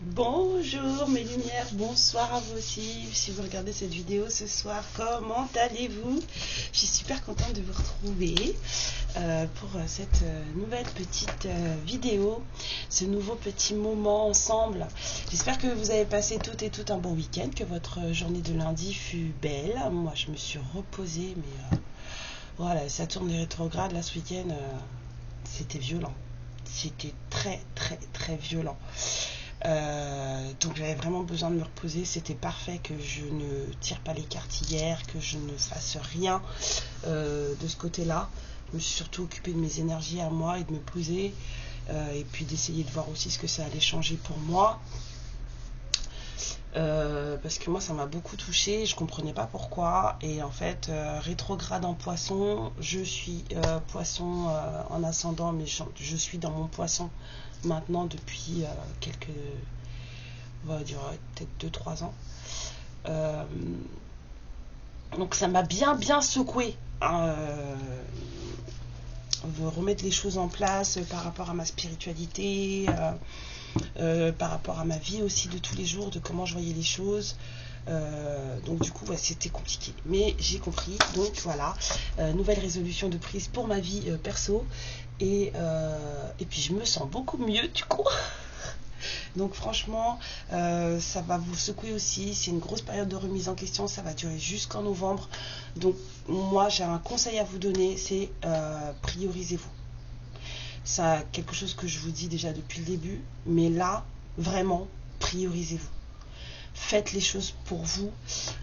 Bonjour mes lumières, bonsoir à vous aussi. Si vous regardez cette vidéo ce soir, comment allez-vous? Je suis super contente de vous retrouver pour cette nouvelle petite vidéo, ce nouveau petit moment ensemble. J'espère que vous avez passé toutes et toutes un bon week-end, que votre journée de lundi fut belle. Moi je me suis reposée, mais voilà, Saturne est rétrograde là ce week-end, c'était violent. C'était très violent. Donc j'avais vraiment besoin de me reposer. C'était parfait que je ne tire pas les cartes hier, que je ne fasse rien de ce côté-là. Je me suis surtout occupée de mes énergies à moi et de me poser et puis d'essayer de voir aussi ce que ça allait changer pour moi. Parce que moi ça m'a beaucoup touchée, je comprenais pas pourquoi. Et en fait rétrograde en poisson, je suis poisson en ascendant, mais je suis dans mon poisson maintenant depuis on va dire peut-être 2-3 ans. Donc ça m'a bien secoué, hein, remettre les choses en place par rapport à ma spiritualité, par rapport à ma vie aussi de tous les jours, de comment je voyais les choses. Donc du coup ouais, c'était compliqué, mais j'ai compris. Donc voilà, nouvelle résolution de prise pour ma vie perso, et puis je me sens beaucoup mieux du coup. Donc franchement ça va vous secouer aussi, c'est une grosse période de remise en question, ça va durer jusqu'en novembre. Donc moi j'ai un conseil à vous donner, c'est priorisez-vous. C'est quelque chose que je vous dis déjà depuis le début, mais là vraiment priorisez-vous. Faites les choses pour vous,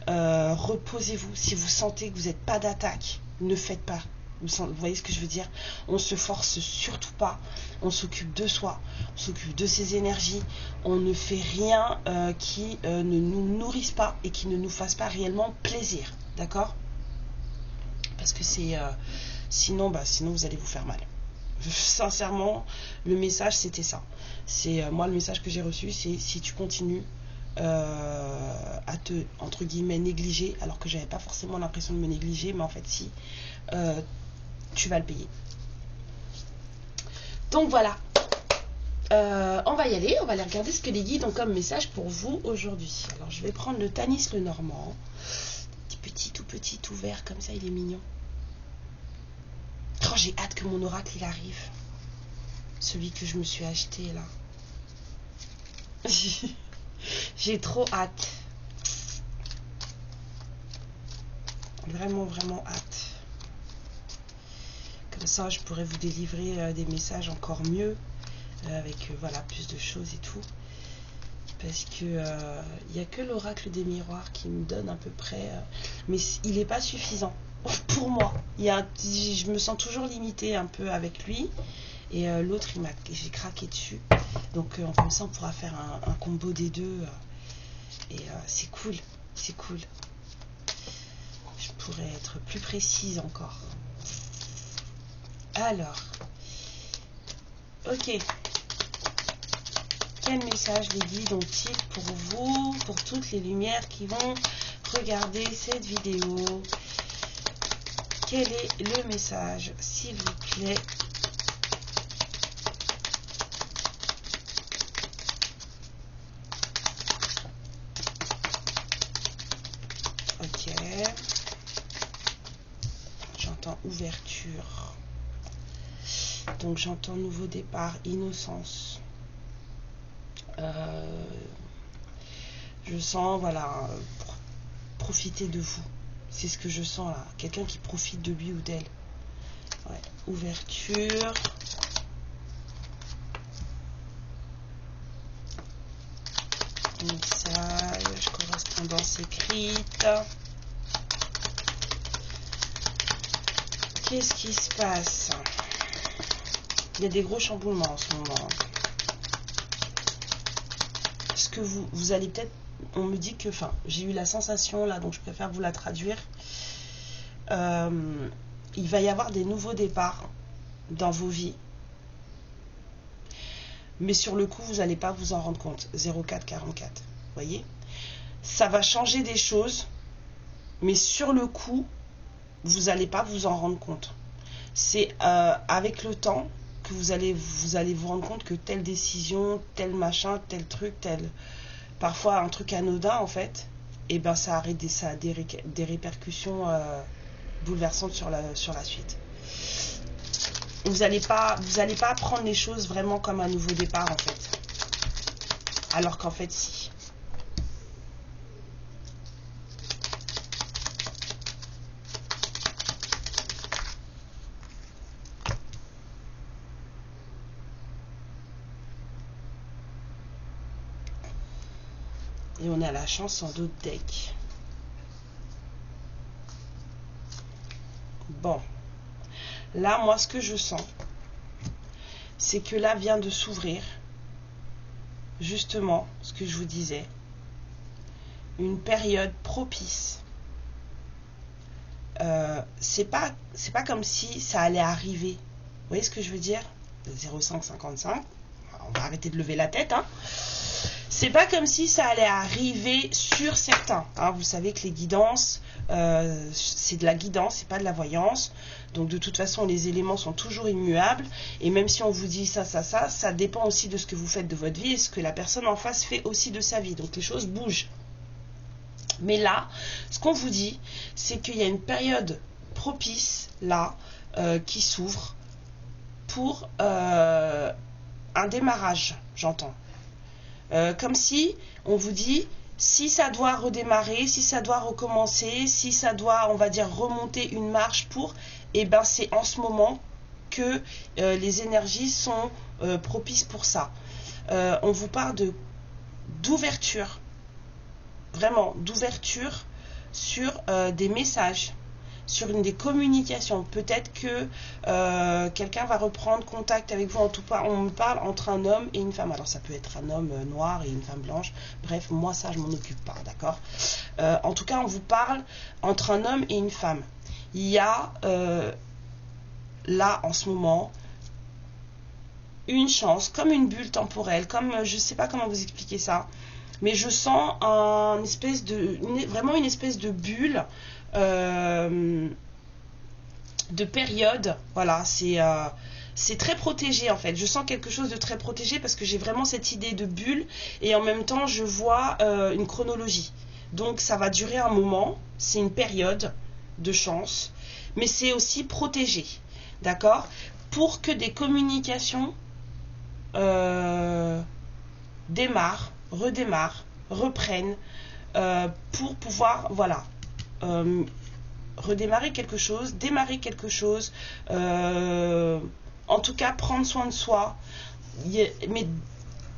reposez-vous. Si vous sentez que vous n'êtes pas d'attaque, ne faites pas. Vous voyez ce que je veux dire? On se force surtout pas, on s'occupe de soi, on s'occupe de ses énergies, on ne fait rien qui ne nous nourrisse pas et qui ne nous fasse pas réellement plaisir, d'accord? Parce que c'est sinon vous allez vous faire mal. Sincèrement, le message c'était ça. C'est moi le message que j'ai reçu, c'est si tu continues à te entre guillemets négliger, alors que j'avais pas forcément l'impression de me négliger, mais en fait si, tu vas le payer. Donc voilà, on va y aller, on va aller regarder ce que les guides ont comme message pour vous aujourd'hui. Alors je vais prendre le Tanis le Normand, tout petit, tout vert comme ça, il est mignon. Oh, j'ai hâte que mon oracle il arrive, celui que je me suis acheté là. J'ai trop hâte, vraiment hâte. Comme ça je pourrais vous délivrer des messages encore mieux, avec voilà plus de choses et tout, parce que il n'y a que l'oracle des miroirs qui me donne à peu près, mais il n'est pas suffisant pour moi. Je me sens toujours limitée un peu avec lui, et l'autre j'ai craqué dessus. Donc comme ça on pourra faire un combo des deux, et c'est cool, c'est cool. Je pourrais être plus précise encore. Alors, ok. Quel message les guides ont-ils pour vous, pour toutes les lumières qui vont regarder cette vidéo? Quel est le message, s'il vous plaît? Ok. J'entends ouverture. Donc j'entends nouveau départ, innocence. Je sens, voilà, profiter de vous. C'est ce que je sens là. Quelqu'un qui profite de lui ou d'elle. Ouais. Ouverture. Message, correspondance écrite. Qu'est-ce qui se passe? Il y a des gros chamboulements en ce moment. Parce que vous allez peut-être... On me dit que... Enfin, j'ai eu la sensation là, donc je préfère vous la traduire. Il va y avoir des nouveaux départs dans vos vies. Mais sur le coup, vous n'allez pas vous en rendre compte. 0444. Vous voyez? Ça va changer des choses. Mais sur le coup, vous n'allez pas vous en rendre compte. C'est avec le temps que vous allez vous rendre compte que telle décision, tel machin, tel truc, parfois un truc anodin en fait, et ben ça a des répercussions bouleversantes sur la suite. Vous n'allez pas prendre les choses vraiment comme un nouveau départ en fait, alors qu'en fait si. Et on a la chance en d'autres decks. Bon. Là, moi, ce que je sens, c'est que là vient de s'ouvrir, justement, ce que je vous disais, une période propice. C'est pas comme si ça allait arriver. Vous voyez ce que je veux dire? 0,555. On va arrêter de lever la tête, hein. C'est pas comme si ça allait arriver sur certains. Hein. Vous savez que les guidances, c'est de la guidance, c'est pas de la voyance. Donc de toute façon, les éléments sont toujours immuables. Et même si on vous dit ça dépend aussi de ce que vous faites de votre vie et ce que la personne en face fait aussi de sa vie. Donc les choses bougent. Mais là, ce qu'on vous dit, c'est qu'il y a une période propice, là, qui s'ouvre pour un démarrage, j'entends. Comme si on vous dit, si ça doit redémarrer, si ça doit recommencer, si ça doit, on va dire, remonter une marche pour, et ben c'est en ce moment que les énergies sont propices pour ça. On vous parle d'ouverture, vraiment d'ouverture sur des messages, sur une des communications. Peut-être que quelqu'un va reprendre contact avec vous. En tout cas, on me parle entre un homme et une femme. Alors ça peut être un homme noir et une femme blanche. Bref, moi ça je m'en occupe pas, d'accord. En tout cas, on vous parle entre un homme et une femme. Il y a là en ce moment une chance, comme une bulle temporelle, comme je sais pas comment vous expliquer ça, mais je sens vraiment une espèce de bulle. De période, voilà, c'est très protégé en fait. Je sens quelque chose de très protégé parce que j'ai vraiment cette idée de bulle et en même temps je vois une chronologie. Donc ça va durer un moment, c'est une période de chance, mais c'est aussi protégé, d'accord, pour que des communications démarrent, redémarrent, reprennent, pour pouvoir, voilà, redémarrer quelque chose, démarrer quelque chose, en tout cas prendre soin de soi. Mais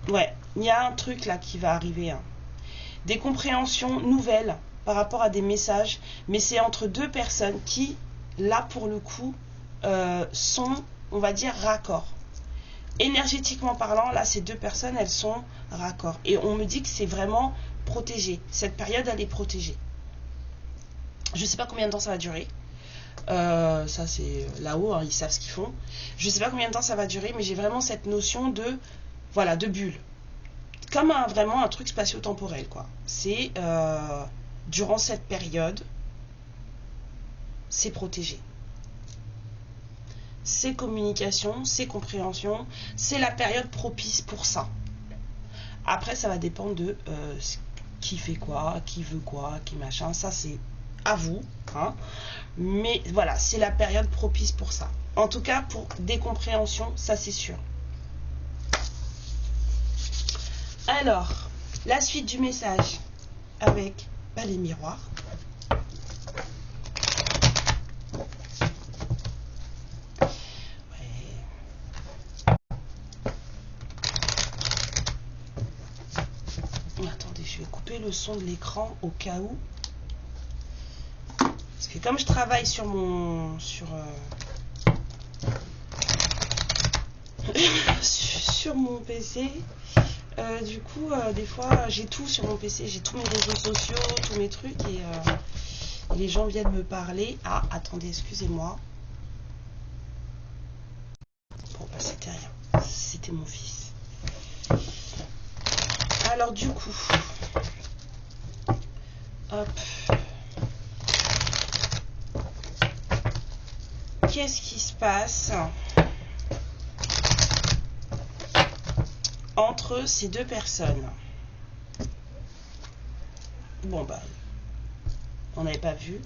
ouais, il y a un truc là qui va arriver, hein. Des compréhensions nouvelles par rapport à des messages, mais c'est entre deux personnes qui, là pour le coup, sont, on va dire, raccord. Énergétiquement parlant, là ces deux personnes, elles sont raccord. Et on me dit que c'est vraiment protégé. Cette période, elle est protégée. Je ne sais pas combien de temps ça va durer. Ça c'est là-haut, hein, ils savent ce qu'ils font. Je ne sais pas combien de temps ça va durer, mais j'ai vraiment cette notion de, voilà, de bulle. Comme vraiment un truc spatio-temporel, quoi. C'est durant cette période, c'est protégé. C'est communication, c'est compréhension, c'est la période propice pour ça. Après, ça va dépendre de qui fait quoi, qui veut quoi, qui machin. Ça, c'est à vous, hein. Mais voilà, c'est la période propice pour ça. En tout cas, pour des compréhensions, ça c'est sûr. Alors, la suite du message avec les miroirs. Attendez, je vais couper le son de l'écran au cas où. Parce que comme je travaille sur mon sur mon PC, du coup des fois j'ai tout sur mon PC, j'ai tous mes réseaux sociaux, tous mes trucs et les gens viennent me parler. Ah, attendez, excusez-moi. Bon bah c'était rien, c'était mon fils. Alors du coup, hop. qu'est-ce qui se passe entre ces deux personnes? Bon, bah, on n'avait pas vu.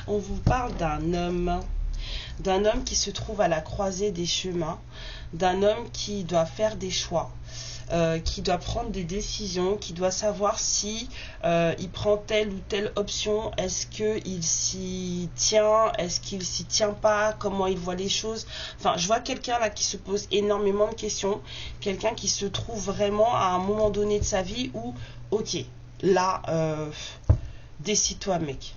On vous parle d'un homme qui se trouve à la croisée des chemins, d'un homme qui doit faire des choix, qui doit prendre des décisions, qui doit savoir si il prend telle ou telle option, est-ce qu'il s'y tient, est-ce qu'il s'y tient pas, comment il voit les choses. Enfin, je vois quelqu'un là qui se pose énormément de questions, quelqu'un qui se trouve vraiment à un moment donné de sa vie où, ok, là, décide-toi mec.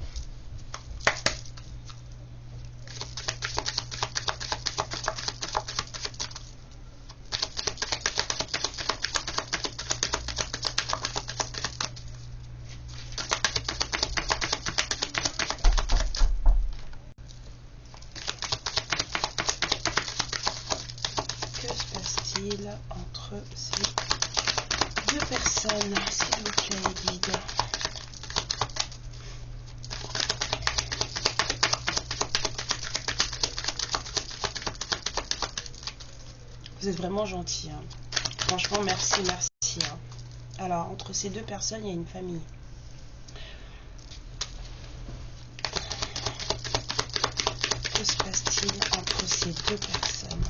Entre ces deux personnes, s'il vous plaît, guide. Vous êtes vraiment gentil, hein. Franchement, merci, merci, hein. Alors, entre ces deux personnes, il y a une famille. Que se passe-t-il entre ces deux personnes?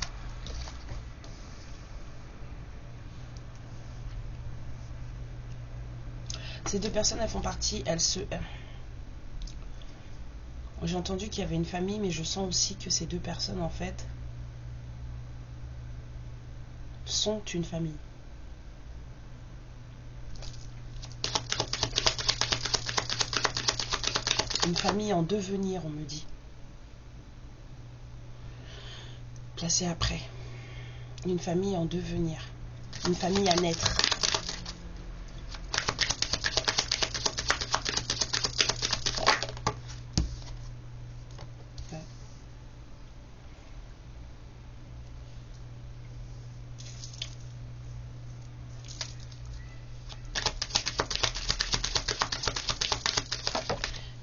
Ces deux personnes, elles font partie, j'ai entendu qu'il y avait une famille, mais je sens aussi que ces deux personnes, en fait, sont une famille. Une famille en devenir, on me dit. Placée après. Une famille en devenir. Une famille à naître.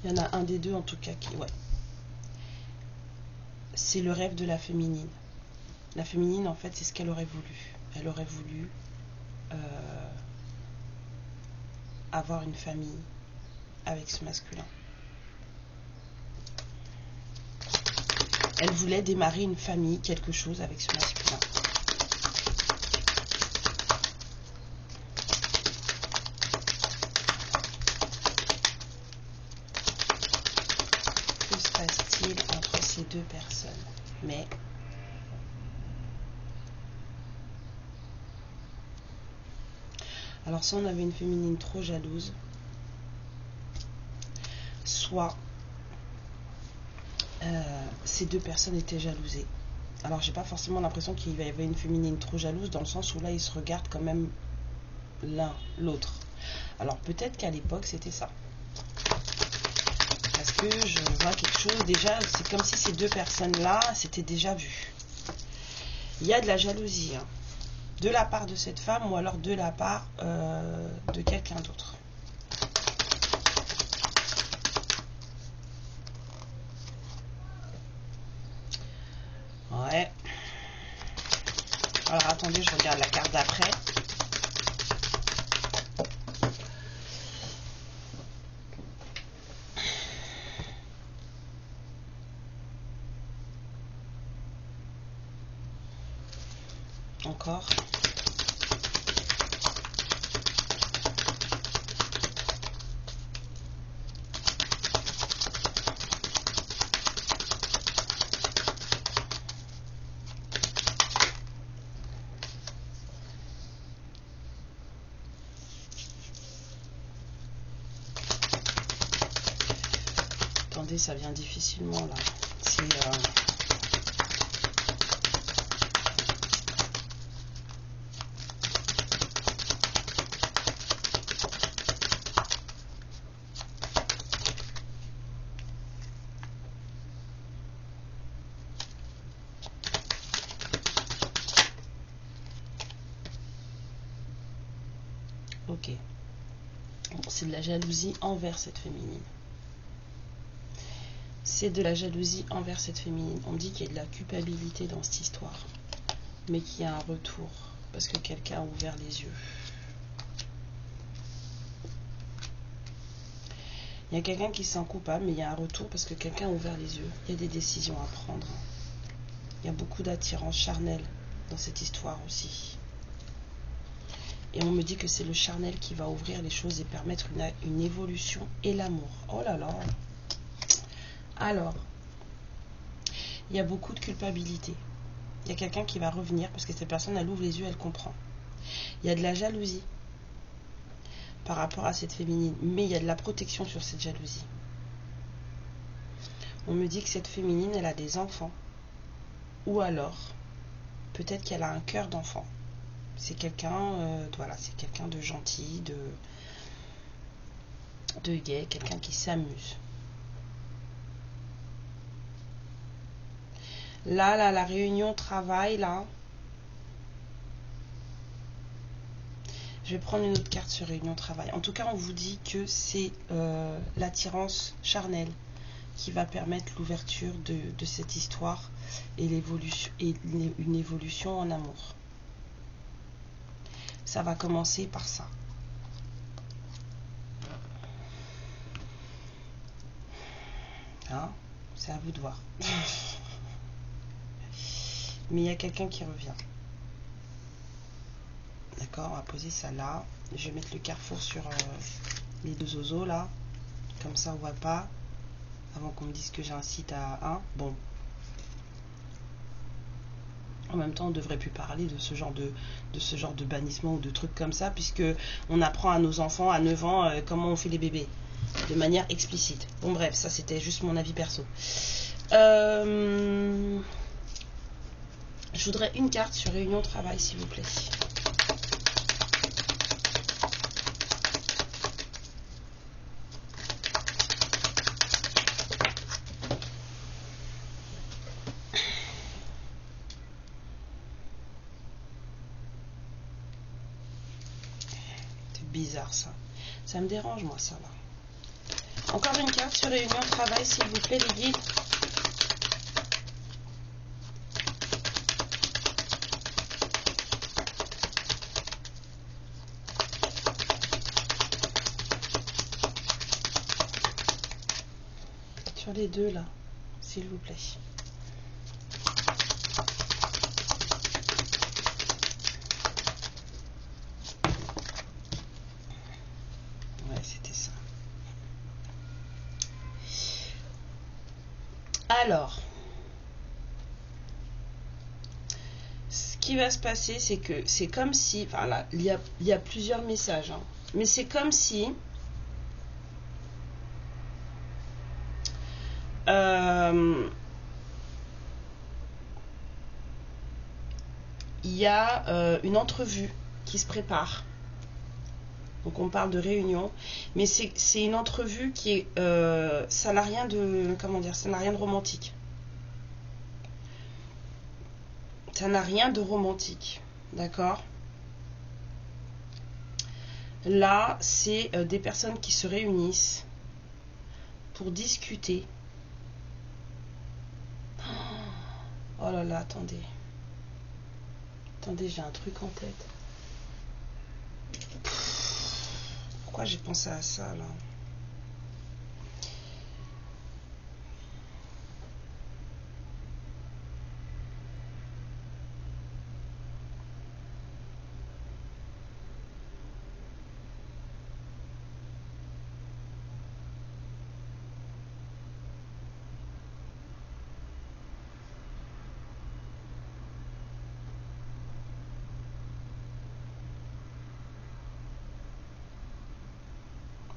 Il y en a un des deux en tout cas qui... Ouais. C'est le rêve de la féminine. La féminine, en fait, c'est ce qu'elle aurait voulu. Elle aurait voulu avoir une famille avec ce masculin. Elle voulait démarrer une famille, quelque chose avec ce masculin. Que se passe-t-il entre ces deux personnes? Mais alors soit on avait une féminine trop jalouse, soit ces deux personnes étaient jalousées. Alors j'ai pas forcément l'impression qu'il y avait une féminine trop jalouse, dans le sens où là ils se regardent quand même l'un l'autre. Alors peut-être qu'à l'époque c'était ça. Parce que je vois quelque chose, déjà c'est comme si ces deux personnes-là s'étaient déjà vues. Il y a de la jalousie, hein, de la part de cette femme ou alors de la part de quelqu'un d'autre. Ouais. Alors attendez, je regarde la carte d'après. Encore. Attendez, ça vient difficilement là. C'est ok. Bon, c'est de la jalousie envers cette féminine. c'est de la jalousie envers cette féminine. On me dit qu'il y a de la culpabilité dans cette histoire, mais qu'il y a un retour parce que quelqu'un a ouvert les yeux. Il y a quelqu'un qui se sent coupable, mais il y a un retour parce que quelqu'un a ouvert les yeux. Il y a des décisions à prendre. Il y a beaucoup d'attirance charnelle dans cette histoire aussi. Et on me dit que c'est le charnel qui va ouvrir les choses et permettre une évolution et l'amour. Oh là là. Alors, il y a beaucoup de culpabilité. Il y a quelqu'un qui va revenir parce que cette personne, elle ouvre les yeux, elle comprend. Il y a de la jalousie par rapport à cette féminine, mais il y a de la protection sur cette jalousie. On me dit que cette féminine, elle a des enfants. Ou alors, peut-être qu'elle a un cœur d'enfant. C'est quelqu'un, voilà, c'est quelqu'un de gentil, de gai, quelqu'un qui s'amuse. Là, la réunion travail, là. Je vais prendre une autre carte sur réunion travail. En tout cas, on vous dit que c'est l'attirance charnelle qui va permettre l'ouverture de cette histoire et une évolution en amour. Ça va commencer par ça. Hein? C'est à vous de voir. Mais il y a quelqu'un qui revient. D'accord, on va poser ça là. Je vais mettre le carrefour sur les deux oiseaux là. Comme ça on voit pas. Avant qu'on me dise que j'ai un site à 1. Bon. En même temps, on ne devrait plus parler de ce genre de bannissement ou de trucs comme ça, puisque on apprend à nos enfants à 9 ans comment on fait les bébés. De manière explicite. Bon bref, ça c'était juste mon avis perso. Je voudrais une carte sur réunion travail, s'il vous plaît. Bizarre ça. Ça me dérange moi ça là. Encore une carte sur réunion de travail s'il vous plaît les guides. Sur les deux là, s'il vous plaît. Alors, ce qui va se passer, c'est que c'est comme si, enfin là, il y a plusieurs messages, hein, mais c'est comme si il y a une entrevue qui se prépare. Donc on parle de réunion, mais c'est une entrevue qui est, ça n'a rien de, comment dire, ça n'a rien de romantique. Ça n'a rien de romantique, d'accord? Là, c'est des personnes qui se réunissent pour discuter. Oh là là, attendez. Attendez, j'ai un truc en tête. Pourquoi j'ai pensé à ça là?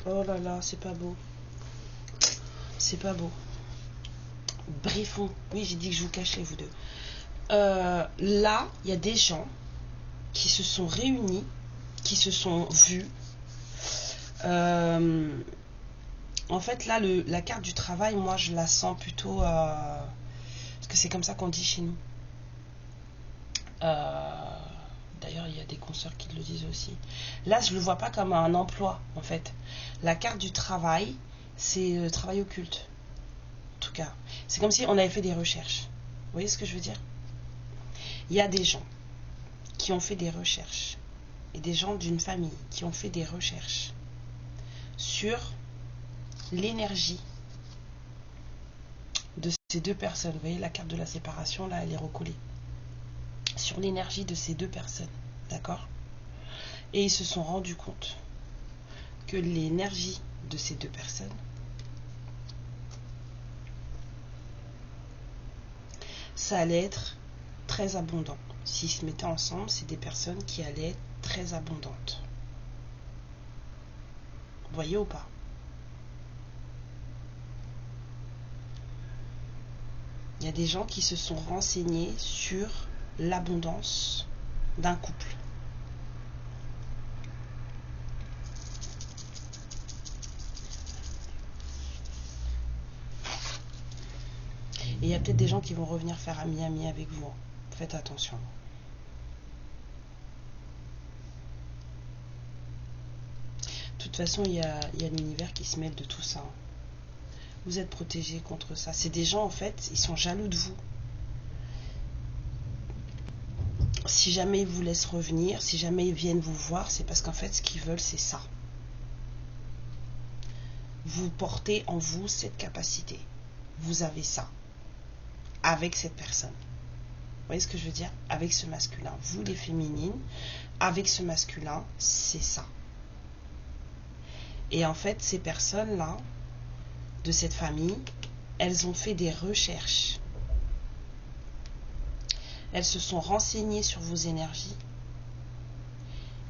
Oh là là, c'est pas beau. C'est pas beau. Briefons. Oui, j'ai dit que je vous cachais, vous deux. Là, il y a des gens qui se sont réunis, qui se sont vus. En fait, là, la carte du travail, moi, je la sens plutôt... parce que c'est comme ça qu'on dit chez nous. D'ailleurs, il y a des consoeurs qui le disent aussi. Là, je ne le vois pas comme un emploi, en fait. La carte du travail, c'est le travail occulte. En tout cas. C'est comme si on avait fait des recherches. Vous voyez ce que je veux dire? Il y a des gens qui ont fait des recherches, et des gens d'une famille qui ont fait des recherches sur l'énergie de ces deux personnes. Vous voyez la carte de la séparation, là, elle est recollée. Sur l'énergie de ces deux personnes. D'accord? Et ils se sont rendus compte que l'énergie de ces deux personnes, ça allait être très abondant. S'ils se mettaient ensemble, c'est des personnes qui allaient être très abondantes. Vous voyez ou pas? Il y a des gens qui se sont renseignés sur l'abondance d'un couple. Et il y a peut-être des gens qui vont revenir faire ami-ami avec vous. Faites attention. De toute façon, il y a l'univers qui se mêle de tout ça. Vous êtes protégés contre ça. C'est des gens, en fait, ils sont jaloux de vous. Si jamais ils vous laissent revenir, si jamais ils viennent vous voir, c'est parce qu'en fait, ce qu'ils veulent, c'est ça. Vous portez en vous cette capacité. Vous avez ça. Avec cette personne. Vous voyez ce que je veux dire? Avec ce masculin. Vous, les féminines, avec ce masculin, c'est ça. Et en fait, ces personnes-là, de cette famille, elles ont fait des recherches. Elles se sont renseignées sur vos énergies.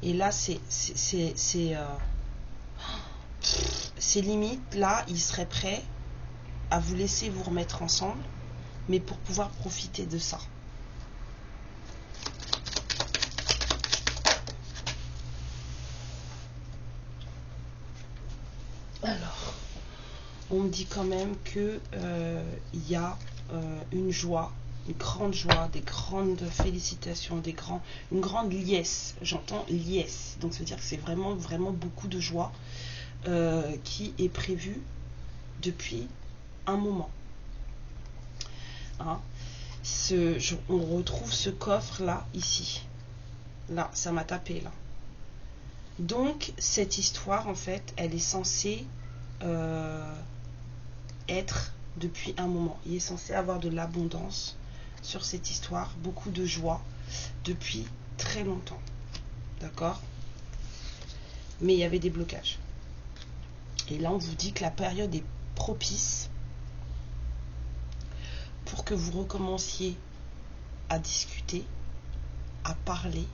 Et là, c'est limite, là, ils seraient prêts à vous laisser vous remettre ensemble, mais pour pouvoir profiter de ça. Alors, on me dit quand même que il y a une joie, une grande joie, des grandes félicitations, une grande liesse. J'entends liesse, donc ça veut dire que c'est vraiment, vraiment beaucoup de joie qui est prévue depuis un moment. Hein? On retrouve ce coffre là, ici. Là, ça m'a tapé là. Donc, cette histoire, en fait, elle est censée être depuis un moment. Il est censé avoir de l'abondance sur cette histoire, beaucoup de joie depuis très longtemps. D'accord? Mais il y avait des blocages. Et là, on vous dit que la période est propice pour que vous recommenciez à discuter, à parler,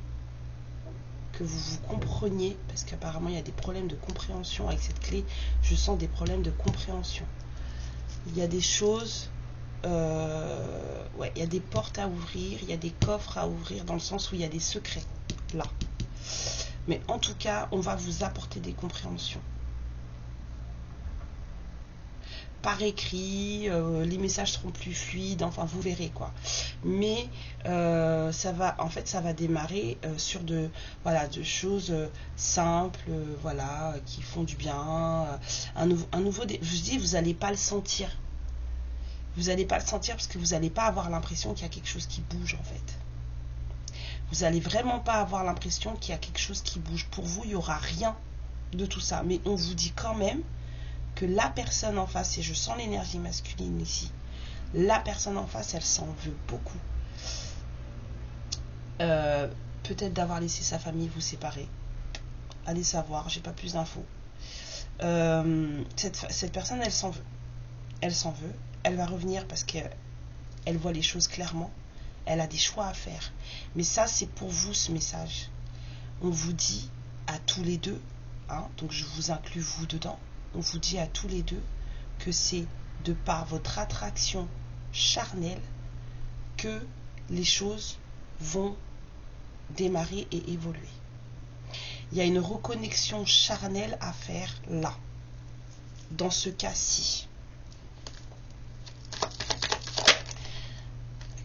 que vous vous compreniez, parce qu'apparemment il y a des problèmes de compréhension avec cette clé. Je sens des problèmes de compréhension. Il y a des choses, ouais, il y a des portes à ouvrir, il y a des coffres à ouvrir, dans le sens où il y a des secrets là. Mais en tout cas, on va vous apporter des compréhensions. Par écrit, les messages seront plus fluides, enfin vous verrez quoi. Mais ça va démarrer sur de choses simples, voilà, qui font du bien. Je vous dis, vous n'allez pas le sentir. Vous n'allez pas le sentir parce que vous n'allez pas avoir l'impression qu'il y a quelque chose qui bouge en fait. Vous n'allez vraiment pas avoir l'impression qu'il y a quelque chose qui bouge. Pour vous, il n'y aura rien de tout ça. Mais on vous dit quand même que la personne en face, et je sens l'énergie masculine ici, la personne en face, elle s'en veut beaucoup. Peut-être d'avoir laissé sa famille vous séparer. Allez savoir, j'ai pas plus d'infos. Cette personne, elle s'en veut. Elle s'en veut. Elle va revenir parce qu'elle voit les choses clairement. Elle a des choix à faire. Mais ça, c'est pour vous ce message. On vous dit à tous les deux, hein, donc je vous inclus vous dedans, on vous dit à tous les deux que c'est de par votre attraction charnelle que les choses vont démarrer et évoluer. Il y a une reconnexion charnelle à faire là, dans ce cas-ci.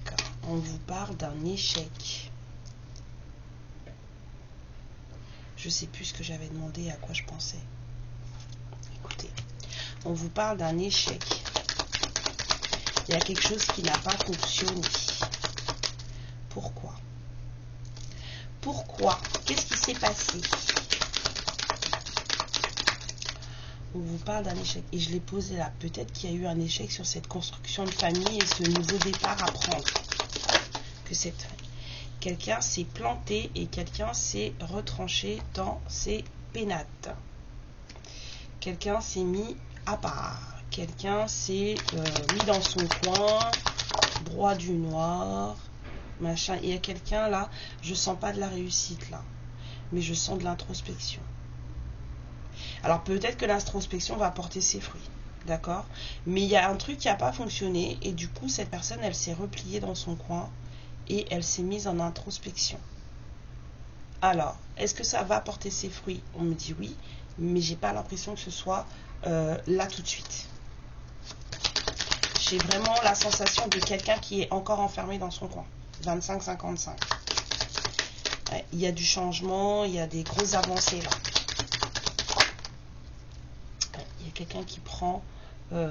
D'accord. On vous parle d'un échec. Je ne sais plus ce que j'avais demandé, à quoi je pensais. Écoutez, on vous parle d'un échec. Il y a quelque chose qui n'a pas fonctionné. Pourquoi? Pourquoi? Qu'est-ce qui s'est passé? On vous parle d'un échec. Et je l'ai posé là. Peut-être qu'il y a eu un échec sur cette construction de famille et ce nouveau départ à prendre. Que quelqu'un s'est planté et quelqu'un s'est retranché dans ses pénates. Quelqu'un s'est mis à part. Quelqu'un s'est mis dans son coin, droit du noir, machin. Il y a quelqu'un là, je sens pas de la réussite là, mais je sens de l'introspection. Alors peut-être que l'introspection va porter ses fruits, d'accord? Mais il y a un truc qui n'a pas fonctionné et du coup cette personne elle s'est repliée dans son coin et elle s'est mise en introspection. Alors, est-ce que ça va porter ses fruits? On me dit oui, mais j'ai pas l'impression que ce soit là tout de suite. J'ai vraiment la sensation de quelqu'un qui est encore enfermé dans son coin. 25-55. Ouais, il y a du changement, il y a des grosses avancées là. Ouais, il y a quelqu'un qui prend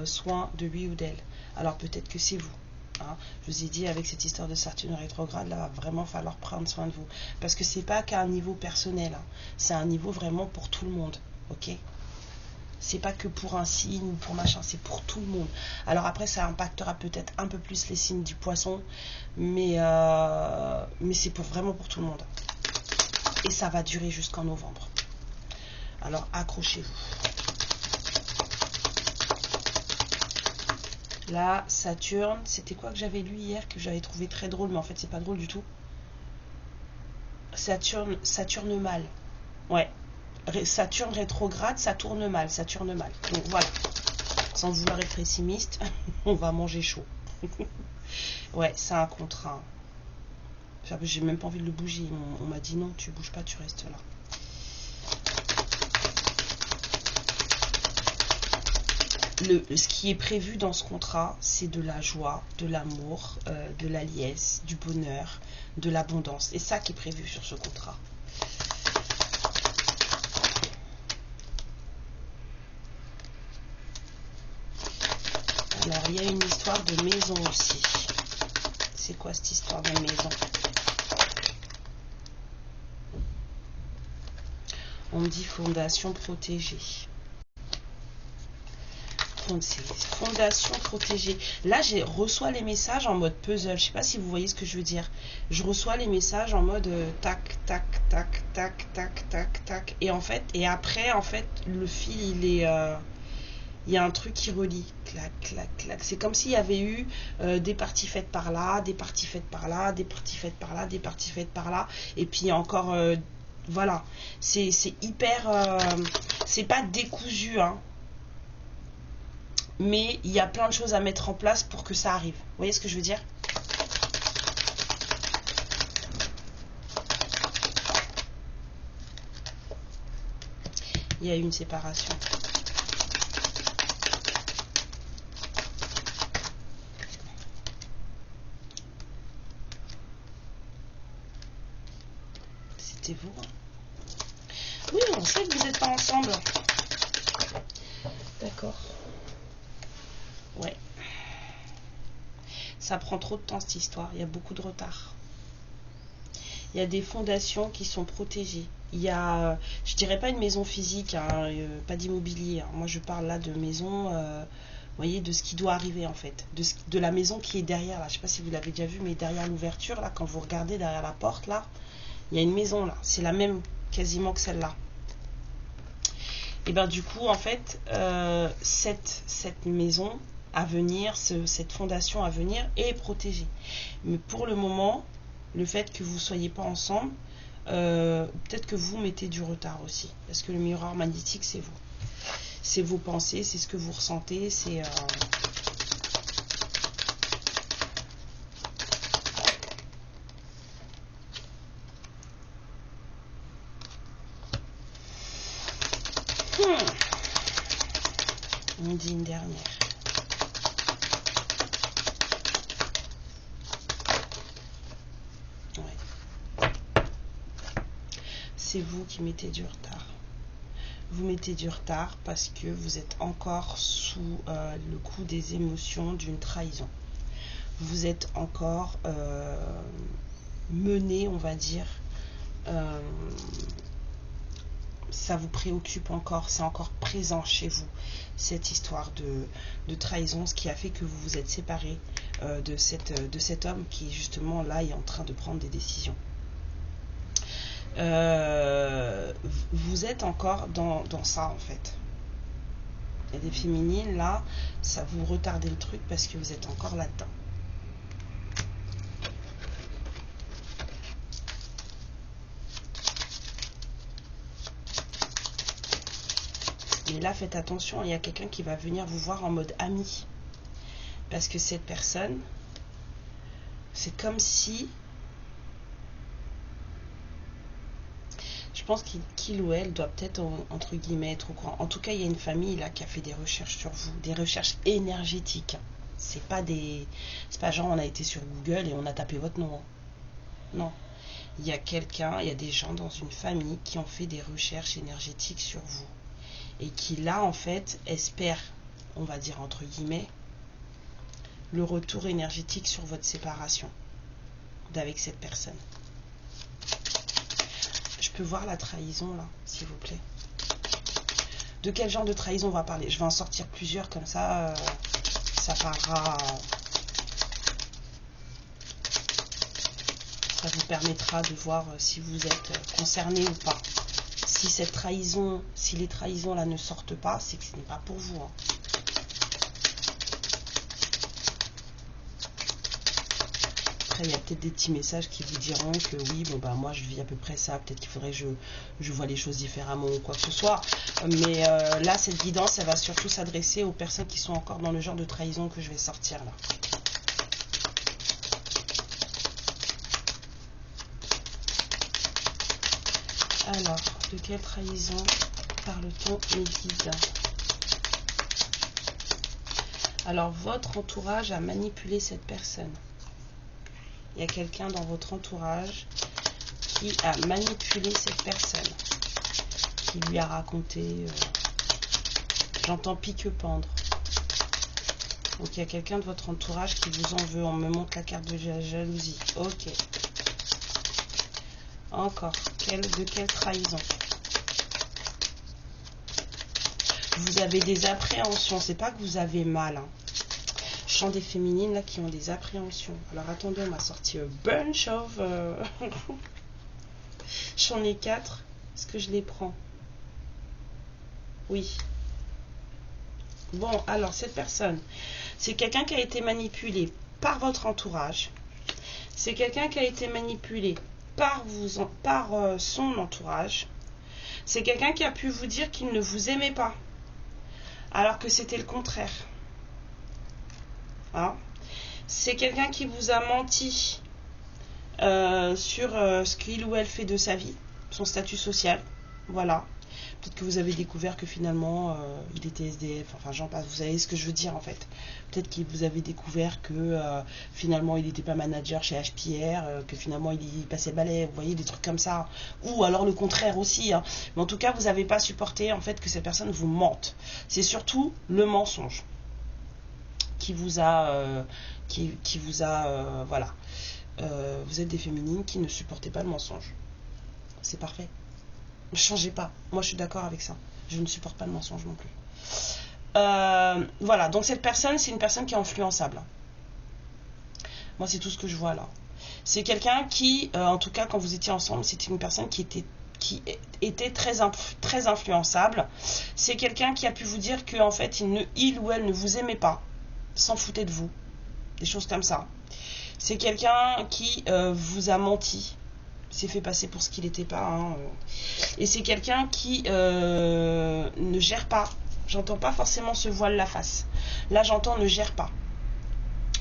soin de lui ou d'elle. Alors peut-être que c'est vous. Hein. Je vous ai dit, avec cette histoire de Saturne rétrograde, là, va vraiment falloir prendre soin de vous. Parce que c'est pas qu'à un niveau personnel. Hein. C'est un niveau vraiment pour tout le monde. Ok? C'est pas que pour un signe ou pour machin, c'est pour tout le monde. Alors après, ça impactera peut-être un peu plus les signes du poisson, mais c'est vraiment pour tout le monde. Et ça va durer jusqu'en novembre. Alors accrochez-vous. Là, Saturne, c'était quoi que j'avais lu hier que j'avais trouvé très drôle, mais en fait c'est pas drôle du tout. Saturne mal. Ouais. Saturne rétrograde, ça tourne mal, ça tourne mal. Donc voilà. Sans vouloir être pessimiste, on va manger chaud. Ouais, c'est un contrat. J'ai même pas envie de le bouger. On m'a dit non, tu bouges pas, tu restes là. Ce qui est prévu dans ce contrat, c'est de la joie, de l'amour, de la liesse, du bonheur, de l'abondance. C'est ça qui est prévu sur ce contrat. Alors, il y a une histoire de maison aussi. C'est quoi cette histoire de maison? On me dit fondation protégée. Fondation protégée. Là, je reçois les messages en mode puzzle. Je sais pas si vous voyez ce que je veux dire. Je reçois les messages en mode tac, tac, tac, tac, tac, tac, tac. Et après, en fait, le fil, il y a un truc qui relie. Clac, clac, clac. C'est comme s'il y avait eu des parties faites par là, des parties faites par là, des parties faites par là, des parties faites par là. Et puis encore, voilà. C'est hyper... c'est pas décousu, hein. Mais il y a plein de choses à mettre en place pour que ça arrive. Vous voyez ce que je veux dire? Il y a eu une séparation. C'était vous. Oui, on sait que vous n'êtes pas ensemble. D'accord. Ouais. Ça prend trop de temps cette histoire. Il y a beaucoup de retard. Il y a des fondations qui sont protégées. Il y a, je dirais pas une maison physique, hein, pas d'immobilier. Hein. Moi, je parle là de maison, vous voyez, de ce qui doit arriver en fait. De la maison qui est derrière là. Je sais pas si vous l'avez déjà vu, mais derrière l'ouverture, là, quand vous regardez derrière la porte, là, il y a une maison là. C'est la même quasiment que celle-là. Et bien du coup, en fait, cette maison à venir, cette fondation à venir est protégée. Mais pour le moment, le fait que vous ne soyez pas ensemble, peut-être que vous mettez du retard aussi. Parce que le miroir magnétique, c'est vous. C'est vos pensées, c'est ce que vous ressentez, c'est... On dit une dernière. Ouais. C'est vous qui mettez du retard. Vous mettez du retard parce que vous êtes encore sous le coup des émotions d'une trahison. vous êtes encore mené, on va dire, ça vous préoccupe encore, c'est encore présent chez vous, cette histoire de trahison, ce qui a fait que vous vous êtes séparé de cet homme qui justement là est en train de prendre des décisions. Vous êtes encore dans ça en fait. Il y a des féminines là, ça vous retardez le truc parce que vous êtes encore là-dedans. Mais là, faites attention, il y a quelqu'un qui va venir vous voir en mode ami. Parce que cette personne, c'est comme si... Je pense qu'il ou elle doit peut-être, entre guillemets, être au courant. En tout cas, il y a une famille là qui a fait des recherches sur vous, des recherches énergétiques. C'est pas genre on a été sur Google et on a tapé votre nom. Non. Il y a des gens dans une famille qui ont fait des recherches énergétiques sur vous. Et qui là en fait espère, on va dire entre guillemets, le retour énergétique sur votre séparation d'avec cette personne. Je peux voir la trahison là, s'il vous plaît. De quel genre de trahison on va parler? Je vais en sortir plusieurs comme ça, ça parlera, ça vous permettra de voir si vous êtes concerné ou pas. Si cette trahison, si les trahisons là ne sortent pas, c'est que ce n'est pas pour vous. Hein. Après, il y a peut-être des petits messages qui vous diront que oui, bon bah moi je vis à peu près ça, peut-être qu'il faudrait que je vois les choses différemment ou quoi que ce soit. Mais là, cette guidance, elle va surtout s'adresser aux personnes qui sont encore dans le genre de trahison que je vais sortir là. Alors, de quelle trahison parle-t-on, mes guides? Alors, votre entourage a manipulé cette personne. Il y a quelqu'un dans votre entourage qui a manipulé cette personne. Qui lui a raconté... j'entends pique-pendre. Donc, il y a quelqu'un de votre entourage qui vous en veut. On me montre la carte de la jalousie. Ok. Encore. De quelle trahison? Vous avez des appréhensions. C'est pas que vous avez mal. Hein. Je sens des féminines là qui ont des appréhensions. Alors attendez, on m'a sorti un bunch of... J'en ai 4. Est-ce que je les prends? Oui. Bon, alors cette personne, c'est quelqu'un qui a été manipulé par votre entourage. C'est quelqu'un qui a été manipulé par son entourage. C'est quelqu'un qui a pu vous dire qu'il ne vous aimait pas, alors que c'était le contraire. Hein? C'est quelqu'un qui vous a menti sur ce qu'il ou elle fait de sa vie, son statut social. Voilà. Peut-être que vous avez découvert que finalement il était SDF, enfin j'en passe, vous savez ce que je veux dire en fait. Peut-être que vous avez découvert que finalement il n'était pas manager chez HPR, que finalement il passait balai, vous voyez, des trucs comme ça. Ou alors le contraire aussi. Hein. Mais en tout cas, vous n'avez pas supporté en fait que cette personne vous mente. C'est surtout le mensonge qui vous a... voilà. Vous êtes des féminines qui ne supportez pas le mensonge. C'est parfait. Ne changez pas. Moi, je suis d'accord avec ça. Je ne supporte pas le mensonge non plus. Voilà. Donc, cette personne, c'est une personne qui est influençable. Moi, c'est tout ce que je vois là. C'est quelqu'un qui, en tout cas, quand vous étiez ensemble, c'était une personne qui était très influençable. C'est quelqu'un qui a pu vous dire que, en fait, il ou elle ne vous aimait pas, s'en foutait de vous. Des choses comme ça. C'est quelqu'un qui vous a menti. S'est fait passer pour ce qu'il n'était pas. Hein. Et c'est quelqu'un qui ne gère pas. J'entends pas forcément se voile la face. Là, j'entends ne gère pas.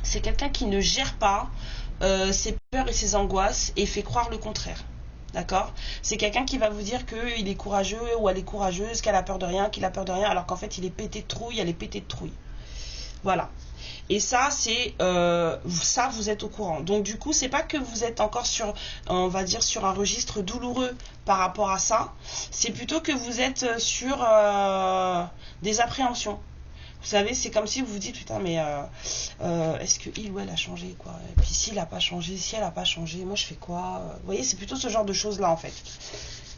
C'est quelqu'un qui ne gère pas ses peurs et ses angoisses et fait croire le contraire. D'accord? C'est quelqu'un qui va vous dire qu'il est courageux ou elle est courageuse, qu'elle a peur de rien, qu'il a peur de rien, alors qu'en fait, il est pété de trouille, elle est pétée de trouille. Voilà. Et ça, c'est ça, vous êtes au courant. Donc du coup, c'est pas que vous êtes encore sur, on va dire, sur un registre douloureux par rapport à ça. C'est plutôt que vous êtes sur des appréhensions. Vous savez, c'est comme si vous vous dites, putain, mais est-ce que il ou elle a changé, quoi. Et puis s'il n'a pas changé, si elle n'a pas changé, moi je fais quoi? Vous voyez, c'est plutôt ce genre de choses-là, en fait.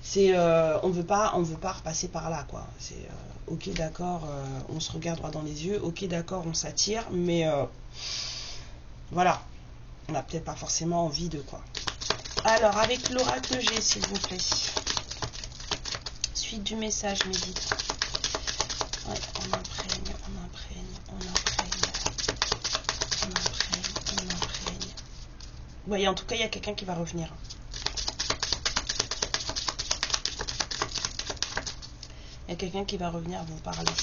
C'est, on veut pas repasser par là, quoi. C'est, ok, d'accord, on se regarde droit dans les yeux, ok, d'accord, on s'attire, mais voilà, on n'a peut-être pas forcément envie de, quoi. Alors, avec l'oracle G, s'il vous plaît. Suite du message, Mehdi. Ouais, on imprègne, on imprègne, on imprègne, on imprègne, on imprègne. Vous voyez, en tout cas, il y a quelqu'un qui va revenir. Il y a quelqu'un qui va revenir vous parler.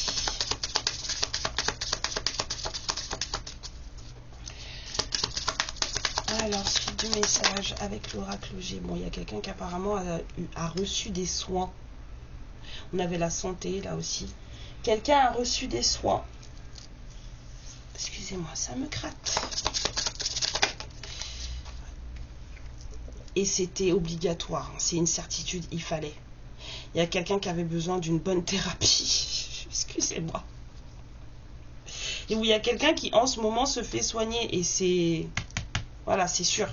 Alors, suite du message avec l'oracle G. Bon, il y a quelqu'un qui apparemment a reçu des soins. On avait la santé, là aussi. Quelqu'un a reçu des soins. Excusez-moi, ça me gratte. Et c'était obligatoire. C'est une certitude, il fallait. Il y a quelqu'un qui avait besoin d'une bonne thérapie. Excusez-moi. Et où il y a quelqu'un qui, en ce moment, se fait soigner. Et c'est... Voilà, c'est sûr.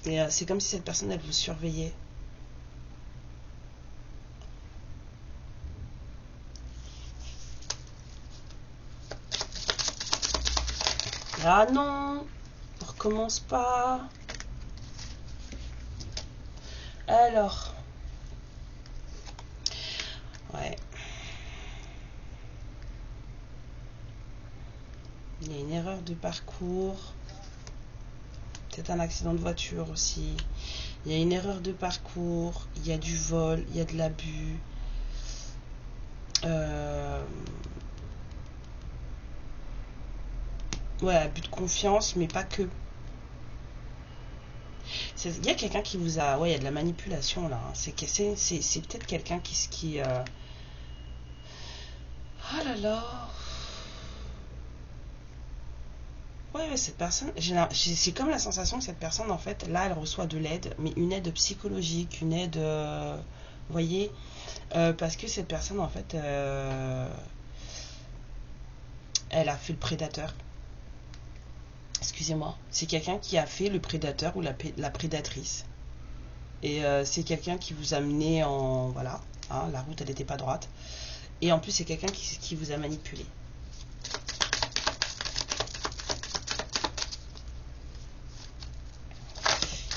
Ouais. Et c'est comme si cette personne, elle vous surveillait. Ah non, on recommence pas. Alors, ouais. Il y a une erreur de parcours. Peut-être un accident de voiture aussi. Il y a une erreur de parcours. Il y a du vol. Il y a de l'abus. Ouais, abus de confiance, mais pas que. Il y a quelqu'un qui vous a... Ouais, il y a de la manipulation là. C'est peut-être quelqu'un qui oh là là. Ouais, cette personne, c'est comme la sensation que cette personne, en fait, là, elle reçoit de l'aide, mais une aide psychologique, une aide, vous voyez, parce que cette personne, en fait, elle a fait le prédateur. Excusez-moi. C'est quelqu'un qui a fait le prédateur ou la prédatrice. Et c'est quelqu'un qui vous a mené en... Voilà, hein, la route, elle n'était pas droite. Et en plus, c'est quelqu'un qui vous a manipulé.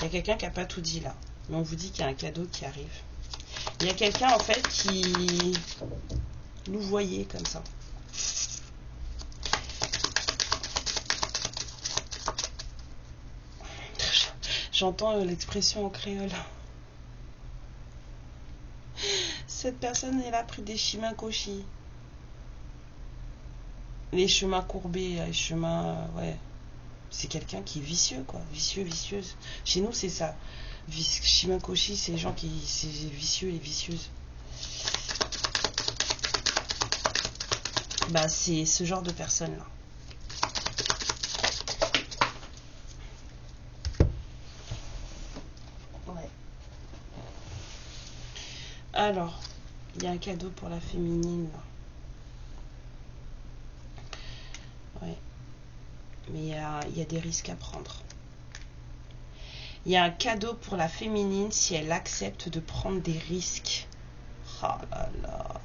Il y a quelqu'un qui n'a pas tout dit là. Mais on vous dit qu'il y a un cadeau qui arrive. Il y a quelqu'un en fait qui... Nous voyez comme ça. J'entends l'expression en créole. Cette personne, elle a pris des chemins cochis. Les chemins courbés, les chemins... ouais. C'est quelqu'un qui est vicieux, quoi. Vicieux, vicieuse. Chez nous, c'est ça. Chemin cochis, c'est les gens qui... C'est vicieux et vicieuses. Bah, c'est ce genre de personnes-là. Ouais. Alors, il y a un cadeau pour la féminine, là. Ouais. Mais il y a des risques à prendre. Il y a un cadeau pour la féminine si elle accepte de prendre des risques. Oh là là.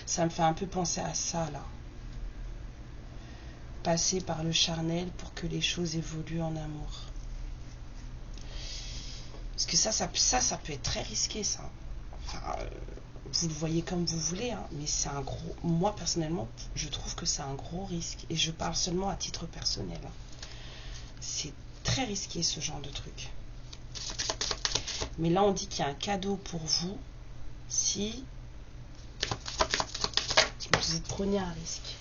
Ça me fait un peu penser à ça, là. Passer par le charnel pour que les choses évoluent en amour. Parce que ça peut être très risqué, ça. Enfin, vous le voyez comme vous voulez, hein, mais c'est un gros... Moi, personnellement, je trouve que c'est un gros risque. Et je parle seulement à titre personnel. Hein. C'est très risqué, ce genre de truc. Mais là, on dit qu'il y a un cadeau pour vous si vous prenez un risque.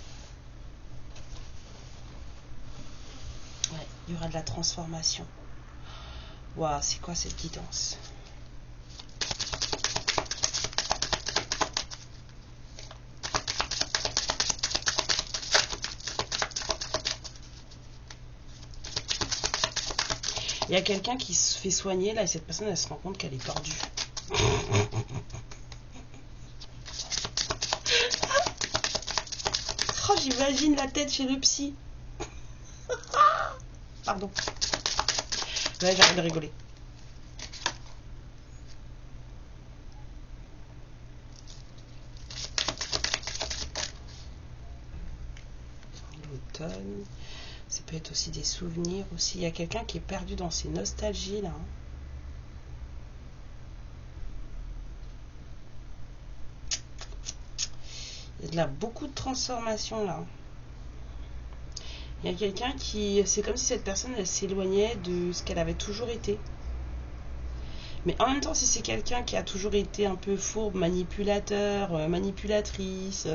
Ouais, il y aura de la transformation. Waouh, c'est quoi cette guidance? Il y a quelqu'un qui se fait soigner là et cette personne elle se rend compte qu'elle est tordue. Oh, j'imagine la tête chez le psy. Pardon. Ouais, j'arrête de rigoler. L'automne. Ça peut être aussi des souvenirs aussi. Il y a quelqu'un qui est perdu dans ses nostalgies là. Il y a beaucoup de transformations là. Il y a quelqu'un qui... C'est comme si cette personne elle s'éloignait de ce qu'elle avait toujours été. Mais en même temps, si c'est quelqu'un qui a toujours été un peu fourbe, manipulateur, manipulatrice,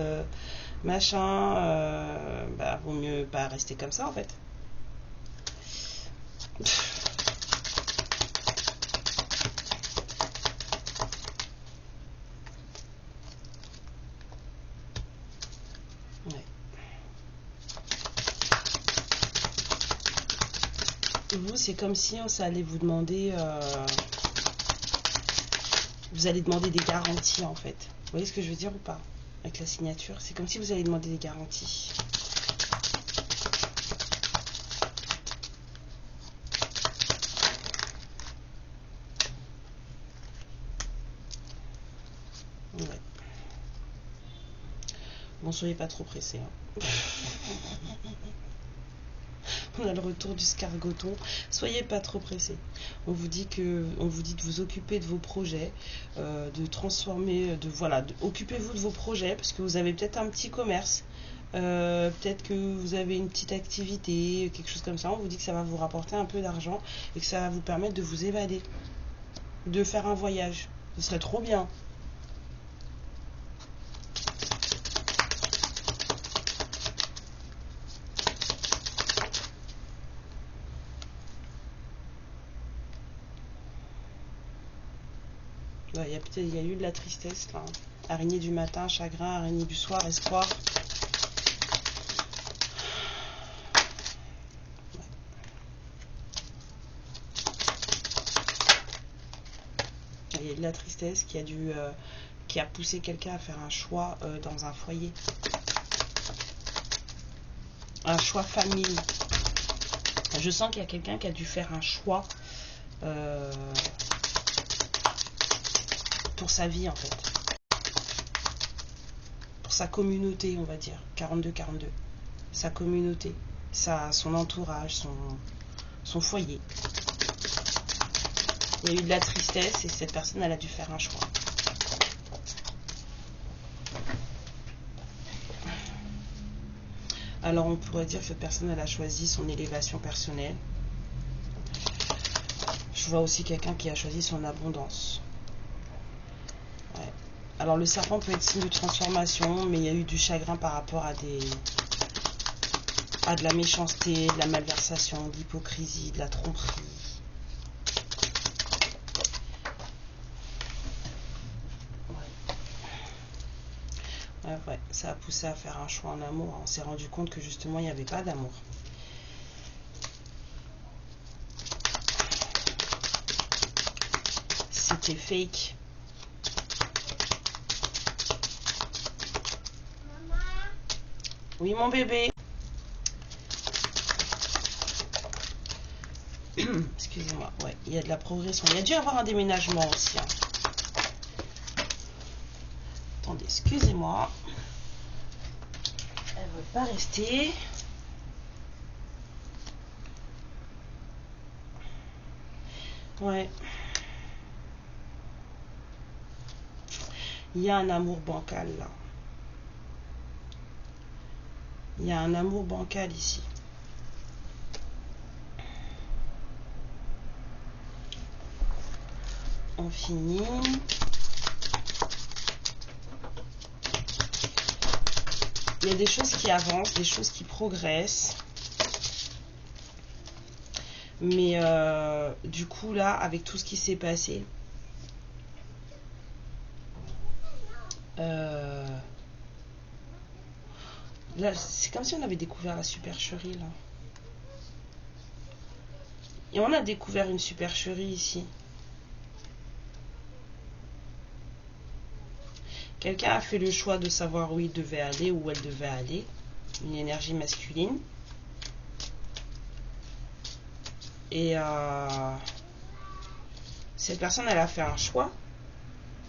machin, bah vaut mieux pas rester comme ça en fait. Ouais. Vous, c'est comme si ça allait vous demander... vous allez demander des garanties en fait. Vous voyez ce que je veux dire ou pas? Avec la signature, c'est comme si vous allez demander des garanties. Ouais. Bon, soyez pas trop pressés. Hein. On a le retour du scargoton. Soyez pas trop pressés. On vous dit de vous occuper de vos projets, de transformer, occupez-vous de vos projets parce que vous avez peut-être un petit commerce, peut-être que vous avez une petite activité, quelque chose comme ça. On vous dit que ça va vous rapporter un peu d'argent et que ça va vous permettre de vous évader, de faire un voyage. Ce serait trop bien. Il y a eu de la tristesse là. Araignée du matin, chagrin, araignée du soir, espoir. Il y a eu de la tristesse qui a poussé quelqu'un à faire un choix dans un foyer. Un choix famille. Je sens qu'il y a quelqu'un qui a dû faire un choix pour sa vie en fait. Pour sa communauté, on va dire. 42-42. Sa communauté. Son entourage, son foyer. Il y a eu de la tristesse et cette personne elle a dû faire un choix. Alors on pourrait dire que cette personne elle a choisi son élévation personnelle. Je vois aussi quelqu'un qui a choisi son abondance. Ouais. Alors le serpent peut être signe de transformation, mais il y a eu du chagrin par rapport à de la méchanceté, de la malversation, de l'hypocrisie, de la tromperie. Ouais, ça a poussé à faire un choix en amour. On s'est rendu compte que justement il n'y avait pas d'amour. C'était fake. Oui mon bébé. Excusez-moi, ouais, il y a de la progression. Il y a dû y avoir un déménagement aussi. Hein. Attendez, excusez-moi. Elle ne veut pas rester. Ouais. Il y a un amour bancal là. Il y a un amour bancal ici. On finit. Il y a des choses qui avancent, des choses qui progressent. Mais du coup là, avec tout ce qui s'est passé, là, c'est comme si on avait découvert la supercherie là. Et on a découvert une supercherie ici. Quelqu'un a fait le choix de savoir où il devait aller, où elle devait aller. Une énergie masculine. Et cette personne, elle a fait un choix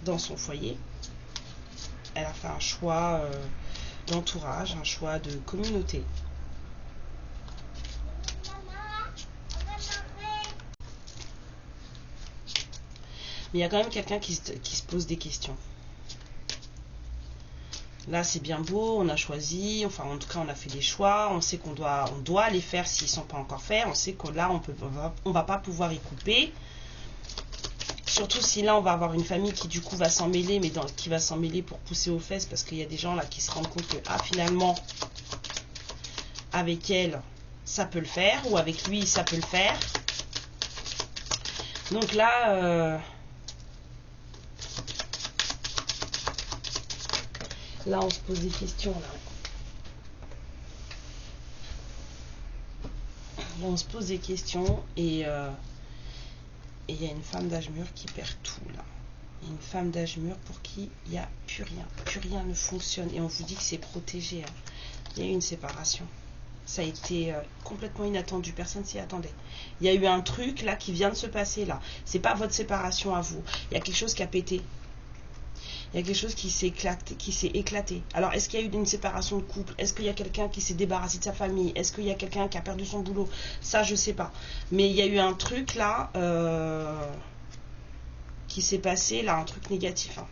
dans son foyer. Elle a fait un choix d'entourage, un choix de communauté. Mais il y a quand même quelqu'un qui se pose des questions. Là, c'est bien beau, on a choisi, enfin en tout cas on a fait des choix, on sait qu'on doit les faire s'ils ne sont pas encore faits, on sait que là on va pas pouvoir y couper. Surtout si là on va avoir une famille qui du coup va s'en mêler, mais qui va s'en mêler pour pousser aux fesses, parce qu'il y a des gens là qui se rendent compte que finalement avec elle ça peut le faire, ou avec lui ça peut le faire. Donc là là, on se pose des questions. Là, on se pose des questions. Et il y a une femme d'âge mûr qui perd tout, là. Il y a une femme d'âge mûr pour qui il n'y a plus rien. Plus rien ne fonctionne. Et on vous dit que c'est protégé. Hein. Il y a eu une séparation. Ça a été complètement inattendu. Personne s'y attendait. Il y a eu un truc, là, qui vient de se passer, là. C'est pas votre séparation à vous. Il y a quelque chose qui a pété. Il y a quelque chose qui s'est éclaté. Alors, est-ce qu'il y a eu une séparation de couple? Est-ce qu'il y a quelqu'un qui s'est débarrassé de sa famille? Est-ce qu'il y a quelqu'un qui a perdu son boulot? Ça, je sais pas. Mais il y a eu un truc là qui s'est passé, là, un truc négatif, hein,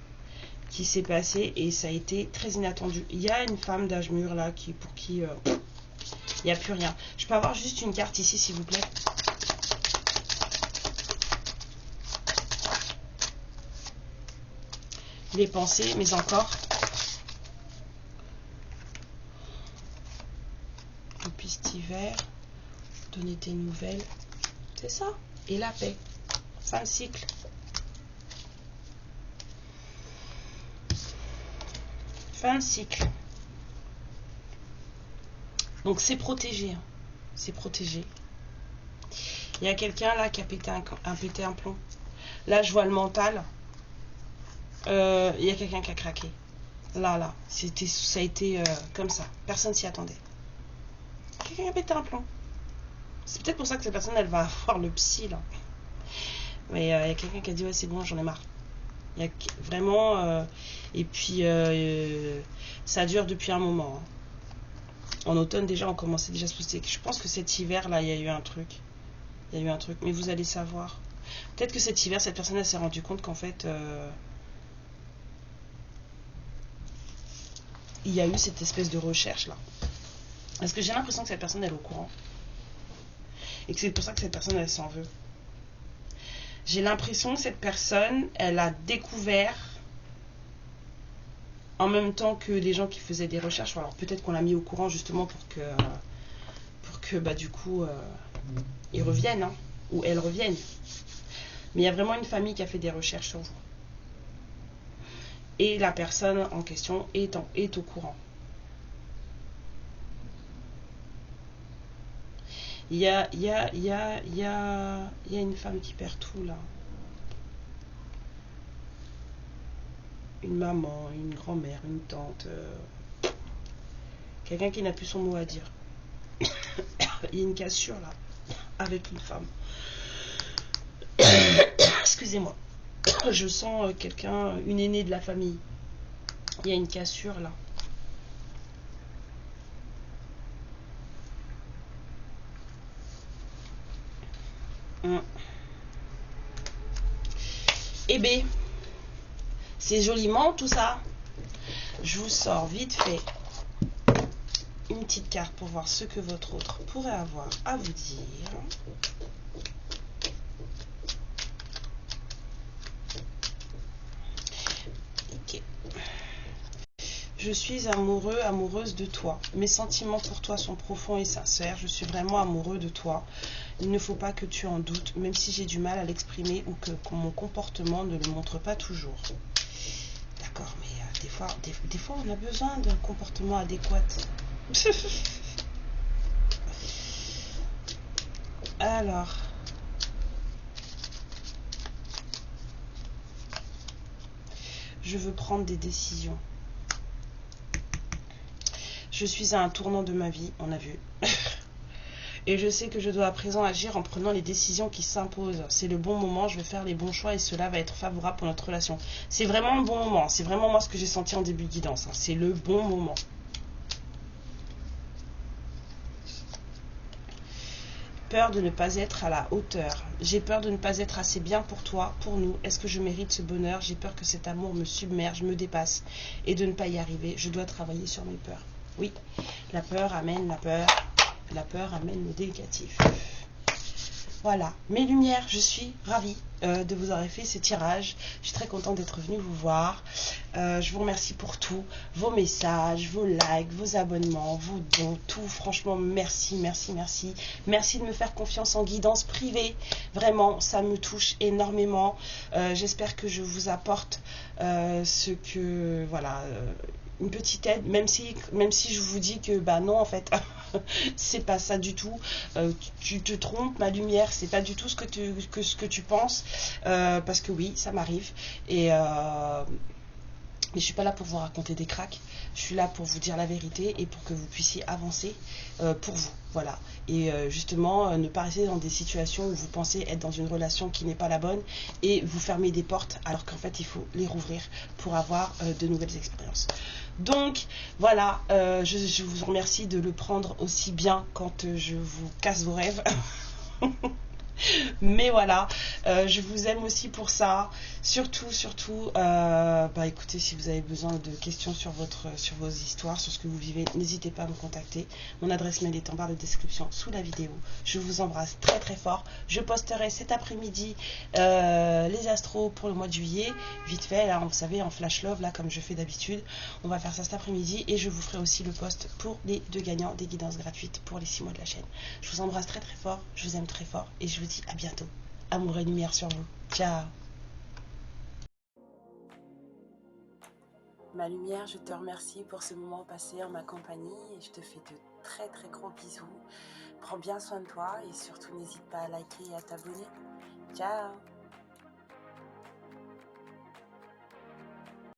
qui s'est passé et ça a été très inattendu. Il y a une femme d'âge mûr là pour qui il n'y a plus rien. Je peux avoir juste une carte ici, s'il vous plaît? Les pensées, mais encore. Depuis cet hiver, donner des nouvelles. C'est ça. Et la paix. Fin de cycle. Fin de cycle. Donc c'est protégé. Hein. C'est protégé. Il y a quelqu'un là qui a pété un plomb. Là, je vois le mental. Il y a quelqu'un qui a craqué. Là, ça a été comme ça. Personne s'y attendait. Quelqu'un a pété un plomb. C'est peut-être pour ça que cette personne, elle va avoir le psy, là. Mais il y a quelqu'un qui a dit, ouais, c'est bon, j'en ai marre. Il y a vraiment... et puis, ça dure depuis un moment. Hein. En automne, déjà, on commençait déjà à se poser... Je pense que cet hiver, là, il y a eu un truc. Il y a eu un truc. Mais vous allez savoir. Peut-être que cet hiver, cette personne, elle s'est rendue compte qu'en fait... il y a eu cette espèce de recherche là. Parce que j'ai l'impression que cette personne elle est au courant. Et que c'est pour ça que cette personne elle s'en veut. J'ai l'impression que cette personne elle a découvert en même temps que les gens qui faisaient des recherches. Alors peut-être qu'on l'a mis au courant justement pour que bah du coup ils reviennent hein, ou elles reviennent. Mais il y a vraiment une famille qui a fait des recherches sur vous. Et la personne en question est au courant. Il y a une femme qui perd tout là. Une maman, une grand-mère, une tante. Quelqu'un qui n'a plus son mot à dire. Il y a une cassure là, avec une femme. Excusez-moi. Je sens quelqu'un, une aînée de la famille. Il y a une cassure là. Eh bien, c'est joliment tout ça. Je vous sors vite fait une petite carte pour voir ce que votre autre pourrait avoir à vous dire. Je suis amoureux, amoureuse de toi. Mes sentiments pour toi sont profonds et sincères. Je suis vraiment amoureux de toi. Il ne faut pas que tu en doutes, même si j'ai du mal à l'exprimer ou que mon comportement ne le montre pas toujours. D'accord, mais des fois, on a besoin d'un comportement adéquat. Alors, Je veux prendre des décisions. Je suis à un tournant de ma vie, on a vu. Et je sais que je dois à présent agir en prenant les décisions qui s'imposent. C'est le bon moment, je vais faire les bons choix et cela va être favorable pour notre relation. C'est vraiment le bon moment. C'est vraiment moi ce que j'ai senti en début de guidance. C'est le bon moment. Peur de ne pas être à la hauteur. J'ai peur de ne pas être assez bien pour toi, pour nous. Est-ce que je mérite ce bonheur? J'ai peur que cet amour me submerge, me dépasse et de ne pas y arriver. Je dois travailler sur mes peurs. Oui, la peur amène la peur. La peur amène le négatif. Voilà, mes lumières, je suis ravie de vous avoir fait ce tirage. Je suis très contente d'être venue vous voir. Je vous remercie pour tout, vos messages, vos likes, vos abonnements, vos dons, tout. Franchement, merci, merci, merci. Merci de me faire confiance en guidance privée. Vraiment, ça me touche énormément. J'espère que je vous apporte ce que, voilà, une petite aide, même si je vous dis que, bah non, en fait, c'est pas ça du tout. Tu te trompes, ma lumière, c'est pas du tout ce que tu penses. Parce que oui, ça m'arrive. Mais je suis pas là pour vous raconter des cracks. Je suis là pour vous dire la vérité et pour que vous puissiez avancer pour vous. Voilà. Et justement, ne pas rester dans des situations où vous pensez être dans une relation qui n'est pas la bonne et vous fermez des portes alors qu'en fait, il faut les rouvrir pour avoir de nouvelles expériences. Donc, voilà. Je vous remercie de le prendre aussi bien quand je vous casse vos rêves. Mais voilà, je vous aime aussi pour ça. Surtout, bah écoutez, si vous avez besoin de questions sur vos histoires, sur ce que vous vivez, n'hésitez pas à me contacter. Mon adresse mail est en barre de description sous la vidéo. Je vous embrasse très très fort. Je posterai cet après-midi les astros pour le mois de juillet. Vite fait, là, vous savez, en flash love, là, comme je fais d'habitude. On va faire ça cet après-midi et je vous ferai aussi le post pour les 2 gagnants des guidances gratuites pour les 6 mois de la chaîne. Je vous embrasse très très fort, je vous aime très fort et je vous dis à bientôt. Amour et lumière sur vous. Ciao. Ma lumière, je te remercie pour ce moment passé en ma compagnie et je te fais de très très gros bisous. Prends bien soin de toi et surtout n'hésite pas à liker et à t'abonner. Ciao.